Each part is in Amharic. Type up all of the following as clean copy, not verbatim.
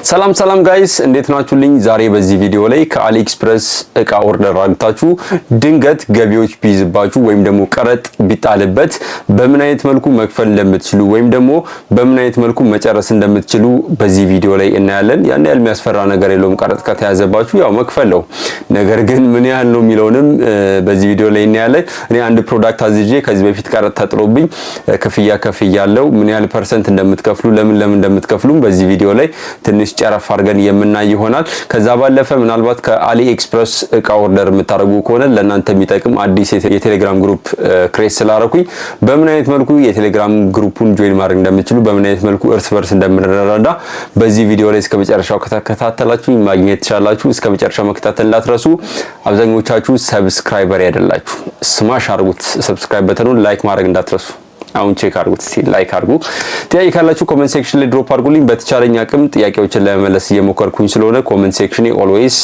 ሰላም ጋይስ እንዴት ናችሁልኝ? ዛሬ በዚህ ቪዲዮ ላይ ከአሊኤክስፕረስ እቃ ኦርደር አድርጋችሁ ድንገት ገቢዎች ቢይዝባችሁ ወይም ደግሞ ቀረጥ ቢጣልበት በምን አይነት መልኩ መክፈል እንደምትችሉ ወይም ደግሞ በምን አይነት መልኩ መጨረስ እንደምትችሉ በዚህ ቪዲዮ ላይ እናያለን። ያን ያህል የሚያስፈራ ነገር የለውም። ቀረጥ ከተያዘባችሁ ያው መክፈል ነው። ነገር ግን ምን ያህል ነው የሚለውንም በዚህ ቪዲዮ ላይ እናያለን። እኔ አንድ ፕሮዳክት አዝዤ ከዚህ በፊት ቀረጥ ተጥሎብኝ ክፍያ ከፍያለሁ። ምን ያህል ፐርሰንት እንደምትከፍሉ ለምን እንደምትከፍሉም በዚህ ቪዲዮ ላይ ትንሽ ጨረፍ አድርገን የምናይ ይሆናል። ከዛ ባለፈ ምናልባት ከአሊኤክስፕረስ እቃ ኦርደር የምታደርጉ ከሆነ ለእናንተ የሚጠቅም አዲስ የቴሌግራም ግሩፕ ክሬት ስላደረኩኝ በምን አይነት መልኩ የቴሌግራም ግሩፑን ጆይን ማድረግ እንደምትችሉ በምን አይነት መልኩ እርስ በርስ እንደምንረዳዳ በዚህ ቪዲዮ ላይ እስከ መጨረሻው ከተከታተላችሁ ማግኘት ትችላላችሁ። እስከ መጨረሻው መከታተል እንዳትረሱ። አብዛኞቻችሁ ሰብስክራይበር አይደላችሁ፣ ስማሽ አድርጉት። ሰብስክራይብ በተኑን ላይክ ማድረግ እንዳትረሱ። አሁን ቼክ አድርጉት፣ ላይክ አድርጉ። ጥያቄ ካላችሁ ኮሜንት ሴክሽን ላይ ድሮፕ አድርጉልኝ። በተቻለኝ አቅም ጥያቄዎችን ለመመለስ እየሞከርኩኝ ስለሆነ ኮሜንት ሴክሽን ኦልዌይስ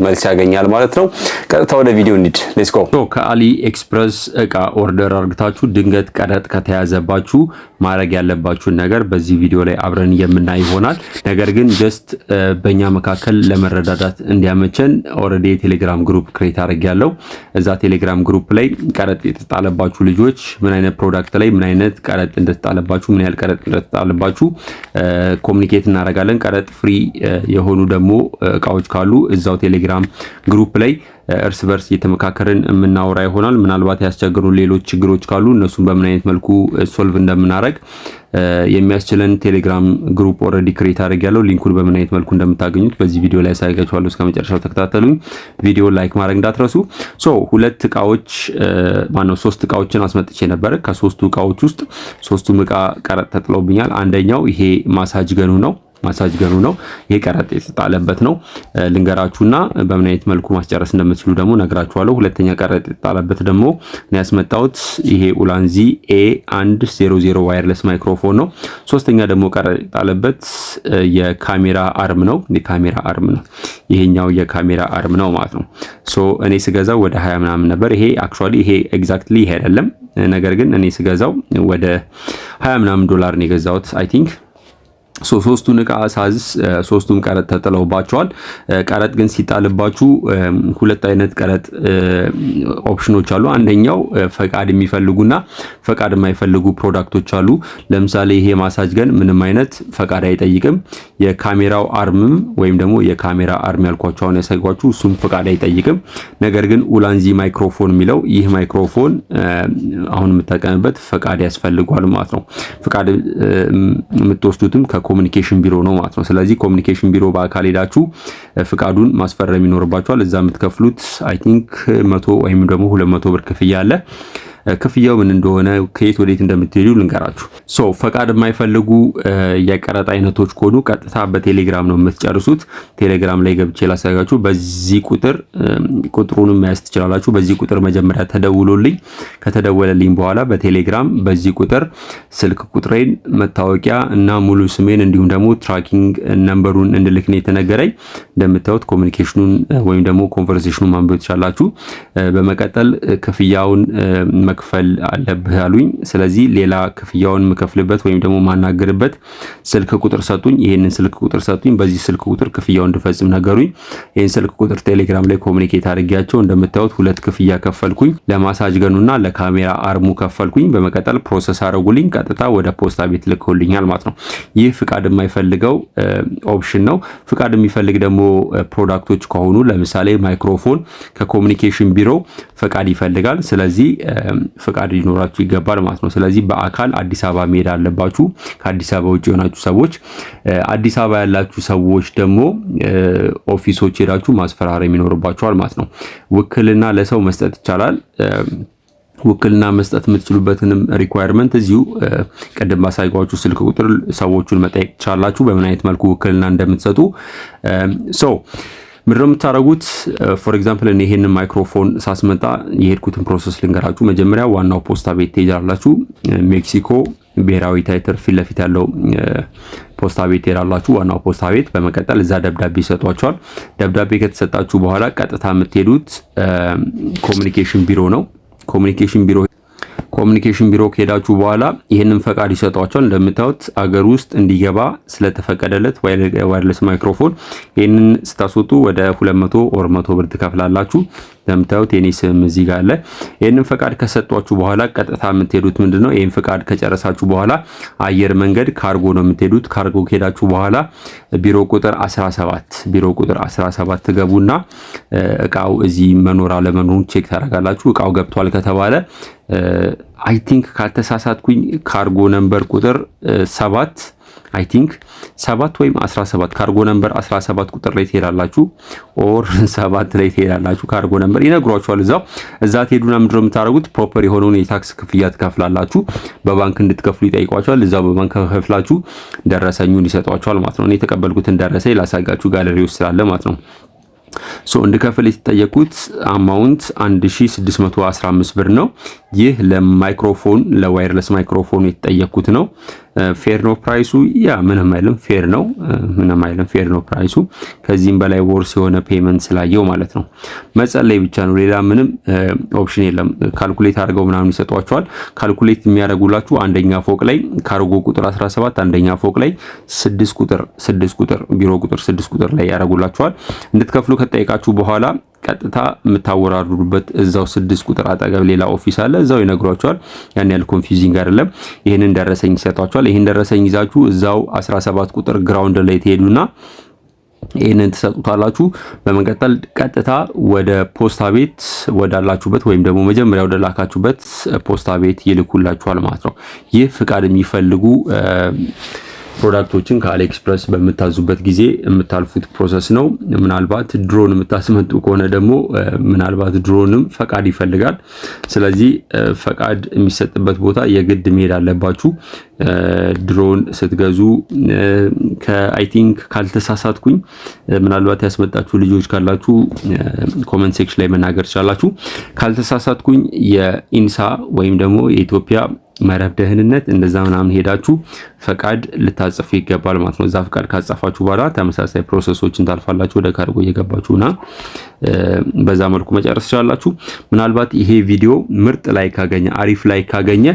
መልስ ያገኛል ማለት ነው። ቀጥታ ወደ ቪዲዮ እንሂድ። ሌትስ ጎ። ከአሊ ኤክስፕረስ እቃ ኦርደር አድርጋችሁ ድንገት ቀረጥ ከተያዘባችሁ ማድረግ ያለባችሁን ነገር በዚህ ቪዲዮ ላይ አብረን የምናይ ይሆናል። ነገር ግን ጀስት በእኛ መካከል ለመረዳዳት እንዲያመቸን ኦልሬዲ የቴሌግራም ግሩፕ ክሬት አድርጌያለሁ። እዛ ቴሌግራም ግሩፕ ላይ ቀረጥ የተጣለባችሁ ልጆች ምን አይነት ፕሮዳክት ላይ ምን አይነት ቀረጥ እንደተጣለባችሁ ምን ያህል ቀረጥ እንደተጣለባችሁ ኮሙኒኬት እናደርጋለን። ቀረጥ ፍሪ የሆኑ ደግሞ እቃዎች ካሉ እዛው ቴሌግራም ግሩፕ ላይ እርስ በርስ እየተመካከርን የምናወራ ይሆናል። ምናልባት ያስቸግሩ ሌሎች ችግሮች ካሉ እነሱን በምን አይነት መልኩ ሶልቭ እንደምናደርግ የሚያስችለን ቴሌግራም ግሩፕ ኦልሬዲ ክሬት አድርጌያለሁ። ሊንኩን በምን አይነት መልኩ እንደምታገኙት በዚህ ቪዲዮ ላይ አሳያችኋለሁ። እስከ መጨረሻው ተከታተሉኝ። ቪዲዮ ላይክ ማድረግ እንዳትረሱ። ሶስት እቃዎችን አስመጥቼ ነበር። ከሶስቱ እቃዎች ውስጥ ሶስቱም እቃ ቀረጥ ተጥሎብኛል። አንደኛው ይሄ ማሳጅ ገኑ ነው። ይሄ ቀረጥ የተጣለበት ነው። ልንገራችሁና በምን አይነት መልኩ ማስጨረስ እንደምትችሉ ደግሞ ነግራችኋለሁ። ሁለተኛ ቀረጥ የተጣለበት ደግሞ እኔ ያስመጣሁት ይሄ ኡላንዚ A100 ዋየርለስ ማይክሮፎን ነው። ሶስተኛ ደግሞ ቀረጥ የተጣለበት የካሜራ አርም ነው። ይሄኛው የካሜራ አርም ነው ማለት ነው። እኔ ስገዛው ወደ 20 ምናምን ነበር። ይሄ አክቹአሊ ይሄ ኤግዛክትሊ ይሄ አይደለም። ነገር ግን እኔ ስገዛው ወደ 20 ምናምን ዶላር ነው የገዛሁት አይ ቲንክ። ሶስቱን እቃ ሳዝ ሶስቱም ቀረጥ ተጥለውባቸዋል። ቀረጥ ግን ሲጣልባችሁ ሁለት አይነት ቀረጥ ኦፕሽኖች አሉ። አንደኛው ፈቃድ የሚፈልጉና ፈቃድ የማይፈልጉ ፕሮዳክቶች አሉ። ለምሳሌ ይሄ ማሳጅ ገን ምንም አይነት ፈቃድ አይጠይቅም። የካሜራው አርምም ወይም ደግሞ የካሜራ አርም ያልኳችሁ አሁን ያሳይኳችሁ እሱም ፈቃድ አይጠይቅም። ነገር ግን ኡላንዚ ማይክሮፎን የሚለው ይህ ማይክሮፎን አሁን የምጠቀምበት ፈቃድ ያስፈልጓል ማለት ነው። ፈቃድ የምትወስዱትም ኮሙኒኬሽን ቢሮ ነው ማለት ነው። ስለዚህ ኮሙኒኬሽን ቢሮ በአካል ሄዳችሁ ፍቃዱን ማስፈረም ይኖርባችኋል። እዛ የምትከፍሉት አይ ቲንክ 100 ወይም ደግሞ 200 ብር ክፍያ አለ። ክፍያው ምን እንደሆነ ከየት ወዴት እንደምትሄዱ ልንገራችሁ። ፈቃድ የማይፈልጉ የቀረጥ አይነቶች ከሆኑ ቀጥታ በቴሌግራም ነው የምትጨርሱት። ቴሌግራም ላይ ገብቼ ላሳያችሁ። በዚህ ቁጥሩንም መያዝ ትችላላችሁ። በዚህ ቁጥር መጀመሪያ ተደውሎልኝ ከተደወለልኝ በኋላ በቴሌግራም በዚህ ቁጥር ስልክ ቁጥሬን፣ መታወቂያ እና ሙሉ ስሜን እንዲሁም ደግሞ ትራኪንግ ነምበሩን እንድልክ ነው የተነገረኝ። እንደምታዩት ኮሙኒኬሽኑን ወይም ደግሞ ኮንቨርሴሽኑን ማንበብ ትችላላችሁ። በመቀጠል ክፍያውን መክፈል አለብህ አሉኝ። ስለዚህ ሌላ ክፍያውን መከፍልበት ወይም ደግሞ ማናገርበት ስልክ ቁጥር ሰጡኝ። ይሄንን ስልክ ቁጥር ሰጡኝ። በዚህ ስልክ ቁጥር ክፍያውን እንድፈጽም ነገሩኝ። ይሄን ስልክ ቁጥር ቴሌግራም ላይ ኮሙኒኬት አድርጌያቸው እንደምታዩት ሁለት ክፍያ ከፈልኩኝ። ለማሳጅ ገኑና ለካሜራ አርሙ ከፈልኩኝ። በመቀጠል ፕሮሰስ አደረጉልኝ። ቀጥታ ወደ ፖስታ ቤት ልከውልኛል ማለት ነው። ይህ ፍቃድ የማይፈልገው ኦፕሽን ነው። ፍቃድ የሚፈልግ ደግሞ ፕሮዳክቶች ከሆኑ ለምሳሌ ማይክሮፎን ከኮሙኒኬሽን ቢሮ ፍቃድ ይፈልጋል። ስለዚህ ፍቃድ ሊኖራችሁ ይገባል ማለት ነው። ስለዚህ በአካል አዲስ አበባ መሄድ አለባችሁ። ከአዲስ አበባ ውጭ የሆናችሁ ሰዎች፣ አዲስ አበባ ያላችሁ ሰዎች ደግሞ ኦፊሶች ሄዳችሁ ማስፈራሪያ ይኖርባችኋል ማለት ነው። ውክልና ለሰው መስጠት ይቻላል። ውክልና መስጠት የምትችሉበትንም ሪኳየርመንት እዚሁ ቀደም ባሳይጓችሁ ስልክ ቁጥር ሰዎቹን መጠየቅ ትችላላችሁ፣ በምን አይነት መልኩ ውክልና እንደምትሰጡ። ምንድነው የምታደርጉት? ፎር ኤግዛምፕል እኔ ይሄንን ማይክሮፎን ሳስመጣ የሄድኩትን ፕሮሰስ ልንገራችሁ። መጀመሪያ ዋናው ፖስታ ቤት ትሄዳላችሁ። ሜክሲኮ ብሔራዊ ቲያትር ፊት ለፊት ያለው ፖስታ ቤት ትሄዳላችሁ፣ ዋናው ፖስታ ቤት። በመቀጠል እዛ ደብዳቤ ይሰጧችኋል። ደብዳቤ ከተሰጣችሁ በኋላ ቀጥታ የምትሄዱት ኮሙኒኬሽን ቢሮ ነው። ኮሙኒኬሽን ቢሮ ኮሚኒኬሽን ቢሮ ከሄዳችሁ በኋላ ይህንን ፈቃድ ይሰጧቸዋል። እንደምታዩት አገር ውስጥ እንዲገባ ስለተፈቀደለት ዋየርለስ ማይክሮፎን ይህንን ስታስወጡ ወደ 200 ኦር 100 ብር ትከፍላላችሁ። እንደምታዩት የኔ ስም እዚህ ጋር አለ። ይህንን ፈቃድ ከሰጧችሁ በኋላ ቀጥታ የምትሄዱት ምንድነው ይህን ፈቃድ ከጨረሳችሁ በኋላ አየር መንገድ ካርጎ ነው የምትሄዱት። ካርጎ ከሄዳችሁ በኋላ ቢሮ ቁጥር 17 ትገቡና እቃው እዚህ መኖር አለመኖሩን ቼክ ታደርጋላችሁ። እቃው ገብቷል ከተባለ አይ ቲንክ ካልተሳሳትኩኝ ካርጎ ነምበር ቁጥር 7 ወይም 17 ካርጎ ነምበር 17 ቁጥር ላይ ትሄዳላችሁ፣ ኦር 7 ላይ ትሄዳላችሁ። ካርጎ ነምበር ይነግሯችኋል። እዛ ትሄዱና ምንድነው የምታደርጉት ፕሮፐር የሆነውን የታክስ ክፍያ ትከፍላላችሁ። በባንክ እንድትከፍሉ ይጠይቋችኋል። እዛው በባንክ ከፍላችሁ ደረሰኙን ይሰጧችኋል ማለት ነው። እኔ የተቀበልኩትን ደረሰኝ ላሳጋችሁ ጋለሪ ውስጥ ስላለ ማለት ነው። እንድከፍል የተጠየቁት አማውንት 1615 ብር ነው። ይህ ለማይክሮፎን ለዋየርለስ ማይክሮፎን የተጠየቁት ነው። ፌር ነው ፕራይሱ? ያ ምንም አይልም፣ ፌር ነው፣ ፌር ነው ፕራይሱ። ከዚህም በላይ ወርስ የሆነ ፔመንት ስላየው ማለት ነው። መጸለይ ብቻ ነው፣ ሌላ ምንም ኦፕሽን የለም። ካልኩሌት አድርገው ምናምን ይሰጧቸዋል። ካልኩሌት የሚያደርጉላችሁ አንደኛ ፎቅ ላይ ካርጎ ቁጥር 17 አንደኛ ፎቅ ላይ 6 ቁጥር ቢሮ ቁጥር 6 ቁጥር ላይ ያደርጉላችኋል። እንድትከፍሉ ከጠየቃችሁ በኋላ ቀጥታ የምታወራሩበት እዛው 6 ቁጥር አጠገብ ሌላ ኦፊስ አለ። እዛው ይነግሯቸዋል። ያን ያህል ኮንፊውዚንግ አይደለም። ይሄንን ደረሰኝ ይሰጧቸዋል። ይሄን ደረሰኝ ይዛችሁ እዛው 17 ቁጥር ግራውንድ ላይ ትሄዱና ይሄንን ትሰጡታላችሁ። በመቀጠል ቀጥታ ወደ ፖስታ ቤት ወዳላችሁበት ወይም ደግሞ መጀመሪያ ወደ ላካችሁበት ፖስታ ቤት ይልኩላችኋል ማለት ነው። ይህ ፍቃድ የሚፈልጉ ፕሮዳክቶችን ከአሊኤክስፕረስ በምታዙበት ጊዜ የምታልፉት ፕሮሰስ ነው። ምናልባት ድሮን የምታስመጡ ከሆነ ደግሞ ምናልባት ድሮንም ፈቃድ ይፈልጋል። ስለዚህ ፈቃድ የሚሰጥበት ቦታ የግድ መሄድ አለባችሁ። ድሮን ስትገዙ ከአይ ቲንክ ካልተሳሳትኩኝ ምናልባት ያስመጣችሁ ልጆች ካላችሁ ኮመንት ሴክሽን ላይ መናገር ትችላላችሁ። ካልተሳሳትኩኝ የኢንሳ ወይም ደግሞ የኢትዮጵያ መረብ ደህንነት እንደዛ ምናምን ሄዳችሁ ፈቃድ ልታጽፉ ይገባል ማለት ነው። እዛ ፈቃድ ካጻፋችሁ በኋላ ተመሳሳይ ፕሮሰሶችን ታልፋላችሁ። ወደ ካርጎ እየገባችሁና በዛ መልኩ መጨረስ ትችላላችሁ። ምናልባት ይሄ ቪዲዮ ምርጥ ላይ ካገኘ አሪፍ ላይ ካገኘ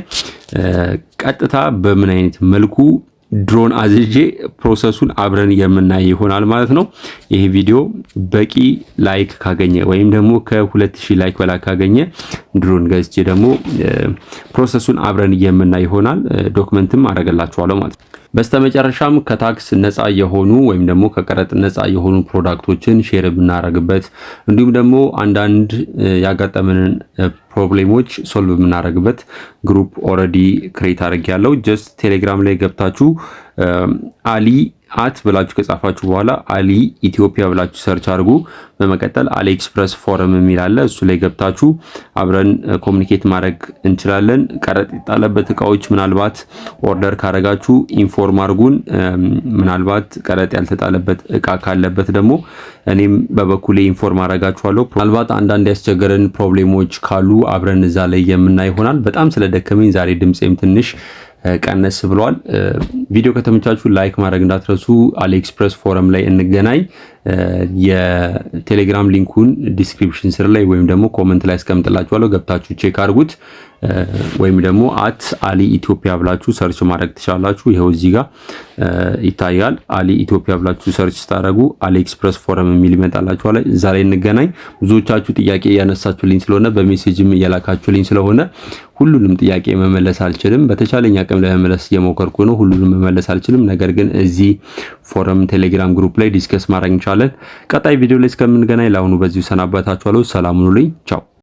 ቀጥታ በምን አይነት መልኩ ድሮን አዝጄ ፕሮሰሱን አብረን የምናይ ይሆናል ማለት ነው። ይሄ ቪዲዮ በቂ ላይክ ካገኘ ወይም ደግሞ ከ2000 ላይክ በላይ ካገኘ ድሮን ገዝቼ ደግሞ ፕሮሰሱን አብረን የምናይ ይሆናል። ዶክመንትም አረጋላችኋለሁ ማለት ነው። በስተመጨረሻም ከታክስ ነፃ የሆኑ ወይም ደግሞ ከቀረጥ ነፃ የሆኑ ፕሮዳክቶችን ሼር የምናረግበት እንዲሁም ደግሞ አንዳንድ ያጋጠመንን ፕሮብሌሞች ሶልቭ የምናረግበት ግሩፕ ኦልሬዲ ክሬት አድርጌያለሁ። ጀስት ቴሌግራም ላይ ገብታችሁ አሊ አት ብላችሁ ከጻፋችሁ በኋላ አሊ ኢትዮጵያ ብላችሁ ሰርች አድርጉ። በመቀጠል አሊኤክስፕረስ ፎረም የሚል አለ። እሱ ላይ ገብታችሁ አብረን ኮሙኒኬት ማድረግ እንችላለን። ቀረጥ የጣለበት እቃዎች ምናልባት ኦርደር ካረጋችሁ ኢንፎርም አድርጉን። ምናልባት ቀረጥ ያልተጣለበት እቃ ካለበት ደግሞ እኔም በበኩሌ ኢንፎርም አረጋችኋለሁ። ምናልባት አንዳንድ ያስቸገረን ፕሮብሌሞች ካሉ አብረን እዛ ላይ የምናይ ይሆናል። በጣም ስለደከመኝ ዛሬ ድምጼም ትንሽ ቀነስ ብሏል። ቪዲዮ ከተመቻችሁ ላይክ ማድረግ እንዳትረሱ። አሊኤክስፕረስ ፎረም ላይ እንገናኝ። የቴሌግራም ሊንኩን ዲስክሪፕሽን ስር ላይ ወይም ደግሞ ኮመንት ላይ አስቀምጥላችኋለሁ። ገብታችሁ ቼክ አድርጉት። ወይም ደግሞ አት አሊ ኢትዮጵያ ብላችሁ ሰርች ማድረግ ትችላላችሁ። ይሄው እዚህ ጋር ይታያል። አሊ ኢትዮጵያ ብላችሁ ሰርች ስታደርጉ አሊኤክስፕረስ ፎረም የሚል ይመጣላችኋል። እዛ ላይ እንገናኝ። ብዙዎቻችሁ ጥያቄ ያነሳችሁልኝ ስለሆነ በሜሴጅም እየላካችሁልኝ ስለሆነ ሁሉንም ጥያቄ መመለስ አልችልም። በተቻለኝ አቅም ለመመለስ እየሞከርኩ ነው። ሁሉንም መመለስ አልችልም። ነገር ግን እዚህ ፎረም ቴሌግራም ግሩፕ ላይ ዲስከስ ማድረግ እንችላለን። ቀጣይ ቪዲዮ ላይ እስከምንገናኝ ለአሁኑ በዚሁ ሰናበታችኋለሁ። ሰላም ሁኑልኝ። ቻው